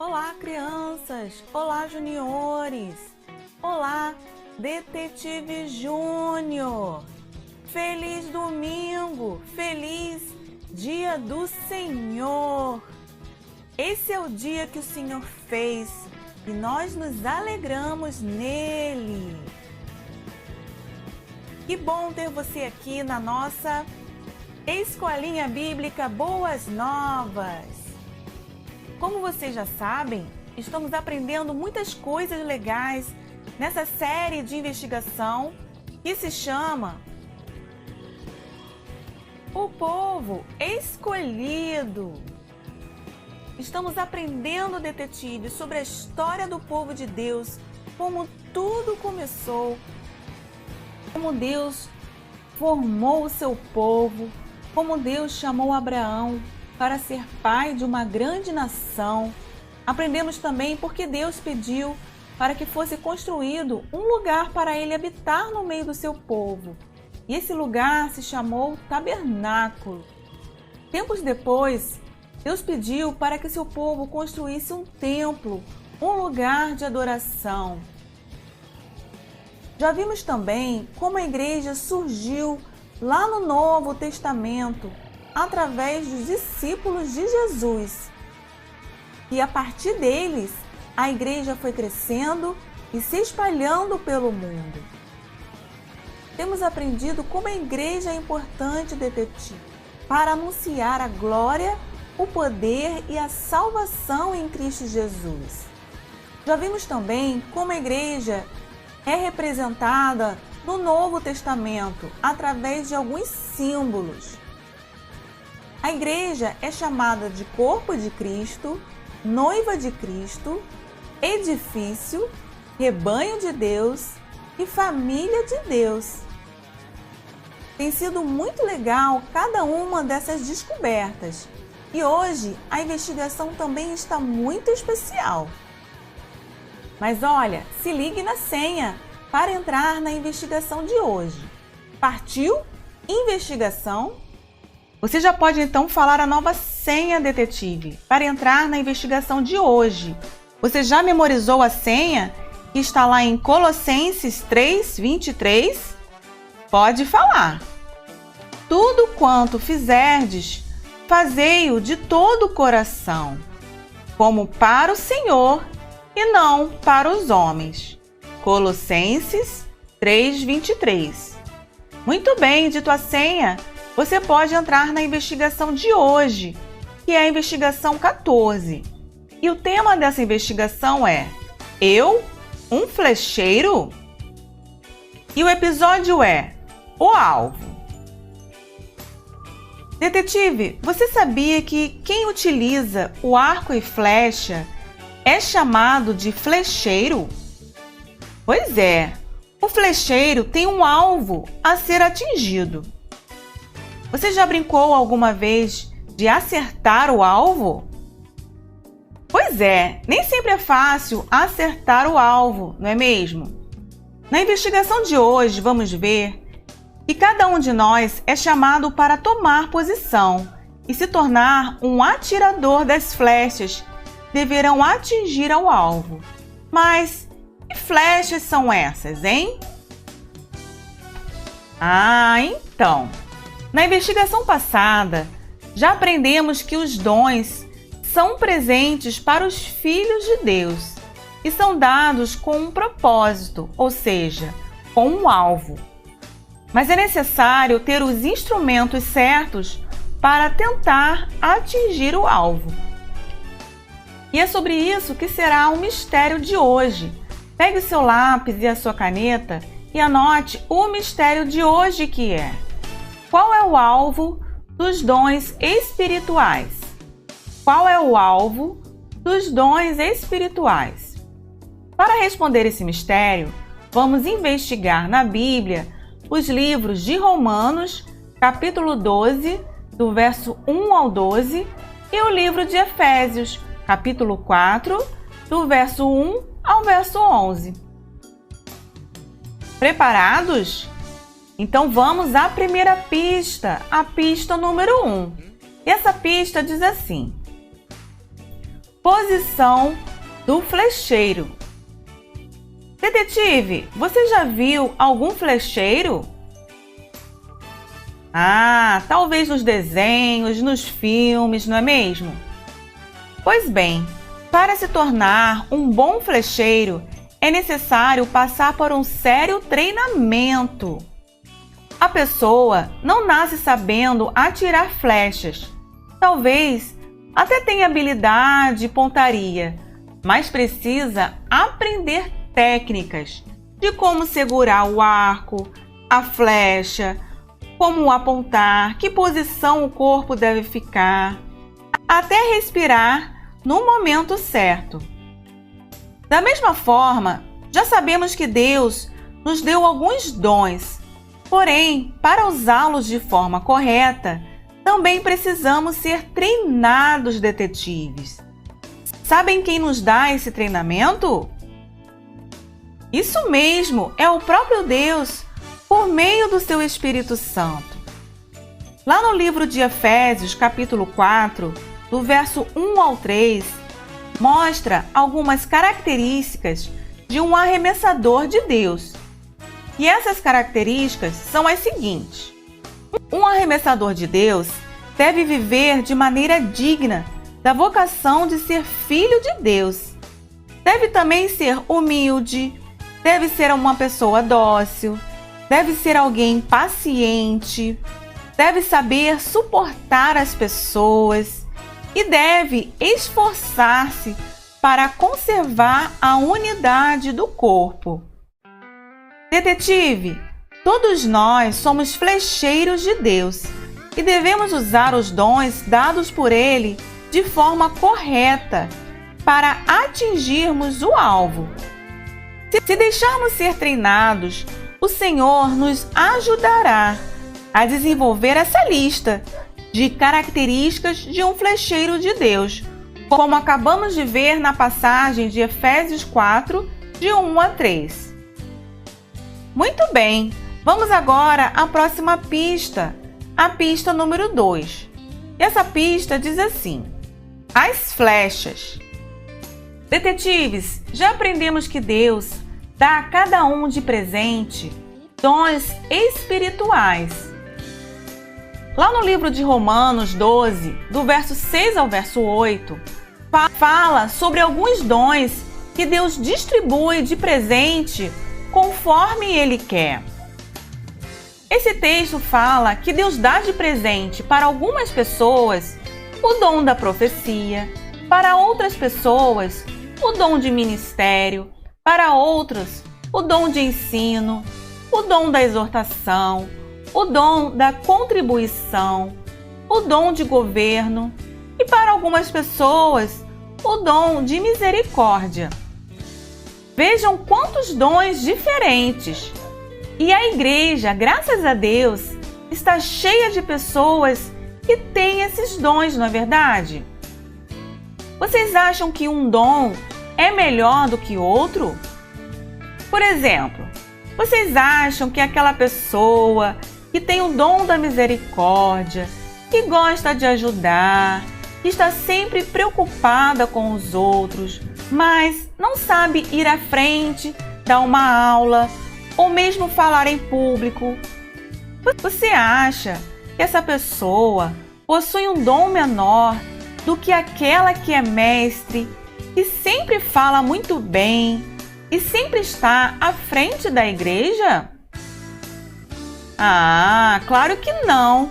Olá, crianças! Olá, juniores! Olá, Detetive Júnior! Feliz domingo! Feliz Dia do Senhor! Esse é o dia que o Senhor fez e nós nos alegramos nele. Que bom ter você aqui na nossa Escolinha Bíblica Boas Novas. Como vocês já sabem, estamos aprendendo muitas coisas legais nessa série de investigação que se chama O Povo Escolhido. Estamos aprendendo, detetive, sobre a história do povo de Deus, como tudo começou, como Deus formou o seu povo, como Deus chamou Abraão para ser pai de uma grande nação. Aprendemos também porque Deus pediu para que fosse construído um lugar para ele habitar no meio do seu povo. E esse lugar se chamou Tabernáculo. Tempos depois, Deus pediu para que seu povo construísse um templo, um lugar de adoração. Já vimos também como a igreja surgiu lá no Novo Testamento, através dos discípulos de Jesus. E a partir deles, a igreja foi crescendo e se espalhando pelo mundo. Temos aprendido como a igreja é importante, detetive, para anunciar a glória, o poder e a salvação em Cristo Jesus. Já vimos também como a igreja é representada no Novo Testamento através de alguns símbolos. A igreja é chamada de corpo de Cristo, noiva de Cristo, edifício, rebanho de Deus e família de Deus. Tem sido muito legal cada uma dessas descobertas e hoje a investigação também está muito especial. Mas olha, se ligue na senha para entrar na investigação de hoje. Partiu? Investigação? Você já pode então falar a nova senha, detetive, para entrar na investigação de hoje. Você já memorizou a senha que está lá em Colossenses 3:23? Pode falar. Tudo quanto fizerdes, fazei-o de todo o coração, como para o Senhor e não para os homens. Colossenses 3:23. Muito bem, dito a senha, você pode entrar na investigação de hoje, que é a investigação 14. E o tema dessa investigação é Eu, um flecheiro? E o episódio é O Alvo. Detetive, você sabia que quem utiliza o arco e flecha é chamado de flecheiro? Pois é, o flecheiro tem um alvo a ser atingido. Você já brincou alguma vez de acertar o alvo? Pois é, nem sempre é fácil acertar o alvo, não é mesmo? Na investigação de hoje, vamos ver que cada um de nós é chamado para tomar posição e se tornar um atirador das flechas que deverão atingir ao alvo. Mas que flechas são essas, hein? Então, na investigação passada, já aprendemos que os dons são presentes para os filhos de Deus e são dados com um propósito, ou seja, com um alvo. Mas é necessário ter os instrumentos certos para tentar atingir o alvo. E é sobre isso que será o mistério de hoje. Pegue o seu lápis e a sua caneta e anote o mistério de hoje, que é: qual é o alvo dos dons espirituais? Qual é o alvo dos dons espirituais? Para responder esse mistério, vamos investigar na Bíblia os livros de Romanos, capítulo 12, do verso 1 ao 12, e o livro de Efésios, capítulo 4, do verso 1 ao verso 11. Preparados? Então vamos à primeira pista, a pista número 1. E essa pista diz assim: Posição do flecheiro. Detetive, você já viu algum flecheiro? Talvez nos desenhos, nos filmes, não é mesmo? Pois bem, para se tornar um bom flecheiro, é necessário passar por um sério treinamento. A pessoa não nasce sabendo atirar flechas. Talvez até tenha habilidade e pontaria, mas precisa aprender técnicas de como segurar o arco, a flecha, como apontar, que posição o corpo deve ficar, até respirar no momento certo. Da mesma forma, já sabemos que Deus nos deu alguns dons, porém, para usá-los de forma correta, também precisamos ser treinados, detetives. Sabem quem nos dá esse treinamento? Isso mesmo, é o próprio Deus, por meio do seu Espírito Santo. Lá no livro de Efésios, capítulo 4, do verso 1 ao 3, mostra algumas características de um arremessador de Deus. E essas características são as seguintes. Um arremessador de Deus deve viver de maneira digna da vocação de ser filho de Deus. Deve também ser humilde, deve ser uma pessoa dócil, deve ser alguém paciente, deve saber suportar as pessoas e deve esforçar-se para conservar a unidade do corpo. Detetive, todos nós somos flecheiros de Deus e devemos usar os dons dados por Ele de forma correta para atingirmos o alvo. Se deixarmos ser treinados, o Senhor nos ajudará a desenvolver essa lista de características de um flecheiro de Deus, como acabamos de ver na passagem de Efésios 4, de 1 a 3. Muito bem, vamos agora à próxima pista, a pista número 2. Essa pista diz assim: as flechas. Detetives, já aprendemos que Deus dá a cada um de presente dons espirituais. Lá no livro de Romanos 12, do verso 6 ao verso 8, fala sobre alguns dons que Deus distribui de presente conforme Ele quer. Esse texto fala que Deus dá de presente para algumas pessoas o dom da profecia, para outras pessoas o dom de ministério, para outros o dom de ensino, o dom da exortação, o dom da contribuição, o dom de governo e para algumas pessoas o dom de misericórdia. Vejam quantos dons diferentes! E a igreja, graças a Deus, está cheia de pessoas que têm esses dons, não é verdade? Vocês acham que um dom é melhor do que outro? Por exemplo, vocês acham que aquela pessoa que tem o dom da misericórdia, que gosta de ajudar, que está sempre preocupada com os outros, mas não sabe ir à frente, dar uma aula ou mesmo falar em público, você acha que essa pessoa possui um dom menor do que aquela que é mestre, que sempre fala muito bem e sempre está à frente da igreja? Claro que não.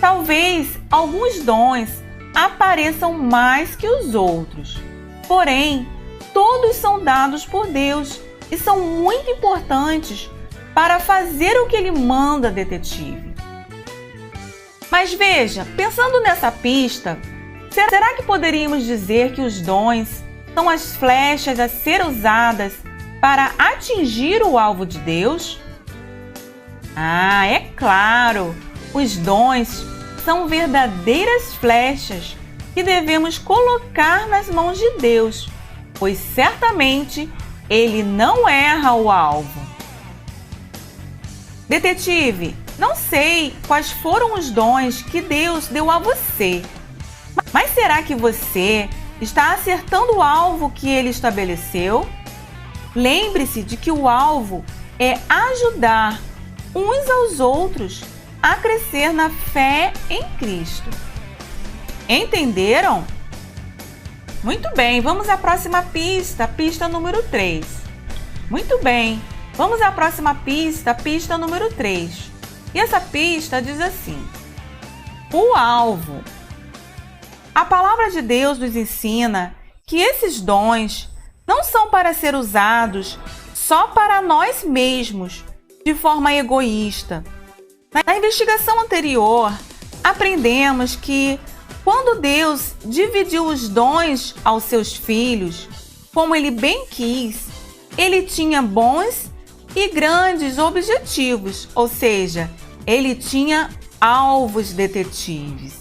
Talvez alguns dons apareçam mais que os outros. Porém, todos são dados por Deus e são muito importantes para fazer o que Ele manda, detetive. Mas veja, pensando nessa pista, será que poderíamos dizer que os dons são as flechas a ser usadas para atingir o alvo de Deus? É claro! Os dons são verdadeiras flechas que devemos colocar nas mãos de Deus, pois certamente Ele não erra o alvo. Detetive, não sei quais foram os dons que Deus deu a você, mas será que você Está acertando o alvo que ele estabeleceu? Lembre-se de que o alvo é ajudar uns aos outros a crescer na fé em Cristo. Entenderam? Muito bem, vamos à próxima pista, pista número 3. Muito bem, vamos à próxima pista, pista número 3. E essa pista diz assim: o alvo. A palavra de Deus nos ensina que esses dons não são para ser usados só para nós mesmos, de forma egoísta. Na investigação anterior, aprendemos que quando Deus dividiu os dons aos seus filhos, como Ele bem quis, Ele tinha bons e grandes objetivos, ou seja, Ele tinha alvos detetives.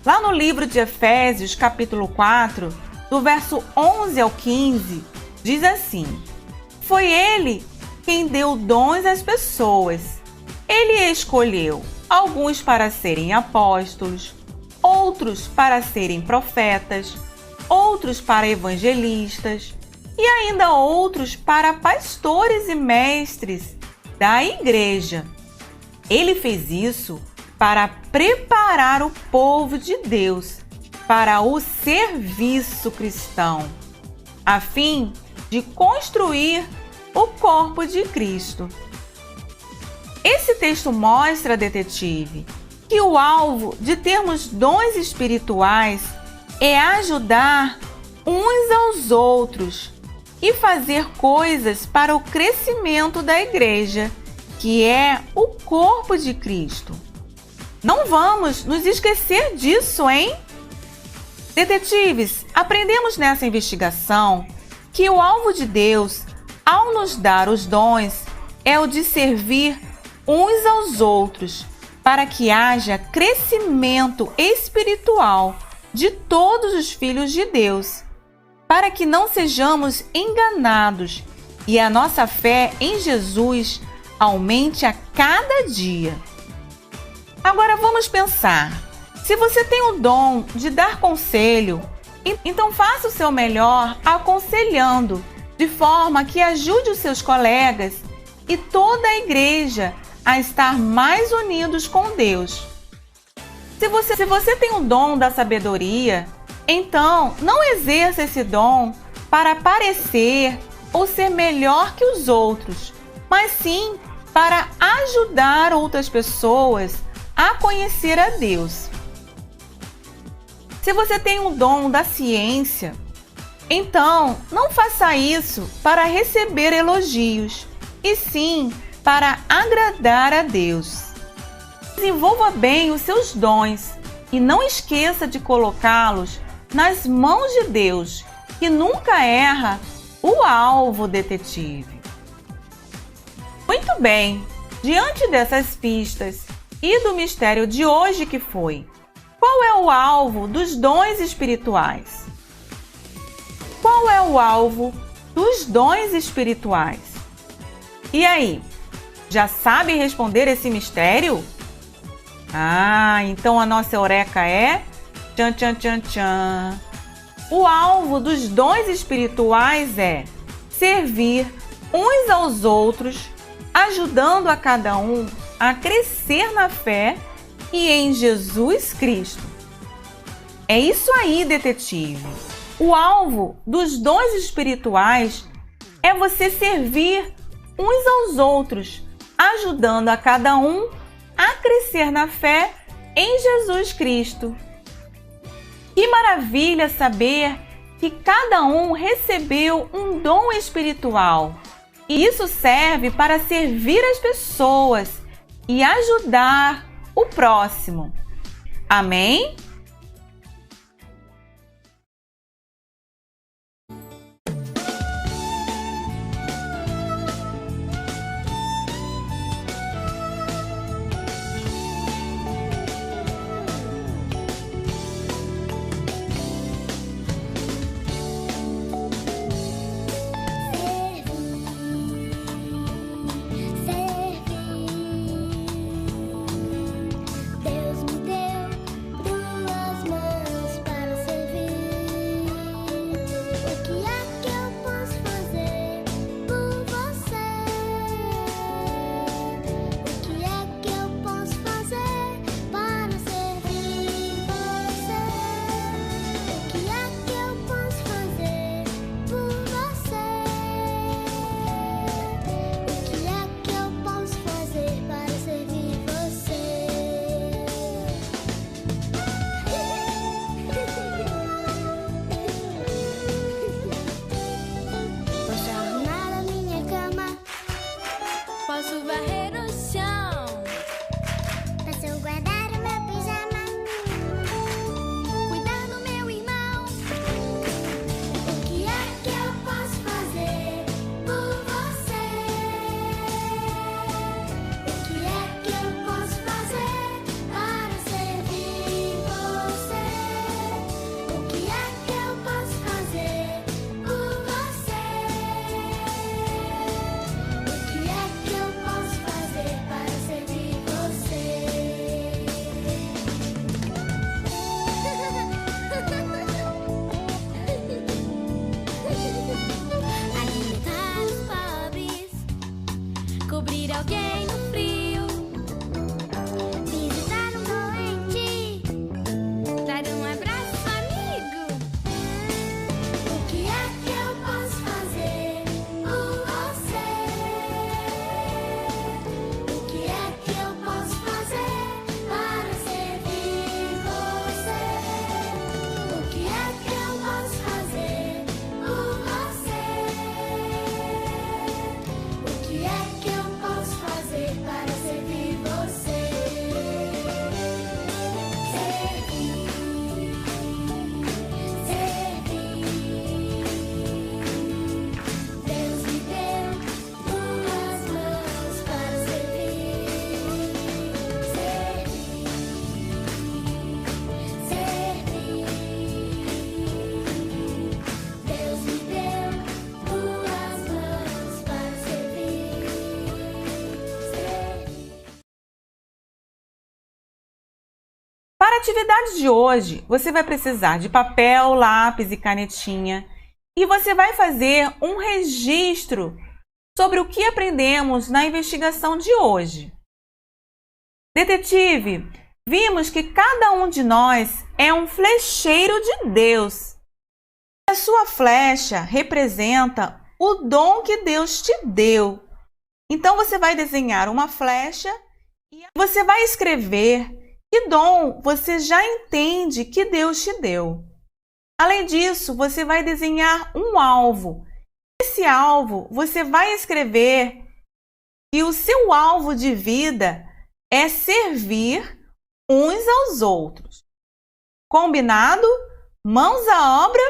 Lá no livro de Efésios, capítulo 4, do verso 11 ao 15, diz assim: foi Ele quem deu dons às pessoas. Ele escolheu alguns para serem apóstolos, outros para serem profetas, outros para evangelistas e ainda outros para pastores e mestres da igreja. Ele fez isso para preparar o povo de Deus para o serviço cristão, a fim de construir o corpo de Cristo. Esse texto mostra, detetive, que o alvo de termos dons espirituais é ajudar uns aos outros e fazer coisas para o crescimento da igreja, que é o corpo de Cristo. Não vamos nos esquecer disso, hein? Detetives, aprendemos nessa investigação que o alvo de Deus, ao nos dar os dons, é o de servir uns aos outros, para que haja crescimento espiritual de todos os filhos de Deus, para que não sejamos enganados e a nossa fé em Jesus aumente a cada dia. Agora vamos pensar. Se você tem o dom de dar conselho, então faça o seu melhor aconselhando, de forma que ajude os seus colegas e toda a igreja a estar mais unidos com Deus. Se você tem o dom da sabedoria, então não exerça esse dom para parecer ou ser melhor que os outros, mas sim para ajudar outras pessoas a conhecer a Deus. Se você tem o dom da ciência, então não faça isso para receber elogios, e sim para agradar a Deus. Desenvolva bem os seus dons e não esqueça de colocá-los nas mãos de Deus, que nunca erra o alvo, detetive. Muito bem, diante dessas pistas e do mistério de hoje que foi, qual é o alvo dos dons espirituais? Qual é o alvo dos dons espirituais? E aí, já sabe responder esse mistério? Então a nossa eureka é tchan, tchan, tchan, tchan. O alvo dos dons espirituais é servir uns aos outros, ajudando a cada um a crescer na fé e em Jesus Cristo. É isso aí, detetive. O alvo dos dons espirituais é você servir uns aos outros, ajudando a cada um a crescer na fé em Jesus Cristo. Que maravilha saber que cada um recebeu um dom espiritual. E isso serve para servir as pessoas e ajudar o próximo. Amém? Deus me deu atividade de hoje, você vai precisar de papel, lápis e canetinha e você vai fazer um registro sobre o que aprendemos na investigação de hoje. Detetive, vimos que cada um de nós é um flecheiro de Deus. A sua flecha representa o dom que Deus te deu. Então você vai desenhar uma flecha e você vai escrever que dom você já entende que Deus te deu. Além disso, você vai desenhar um alvo. Nesse alvo, você vai escrever que o seu alvo de vida é servir uns aos outros. Combinado? Mãos à obra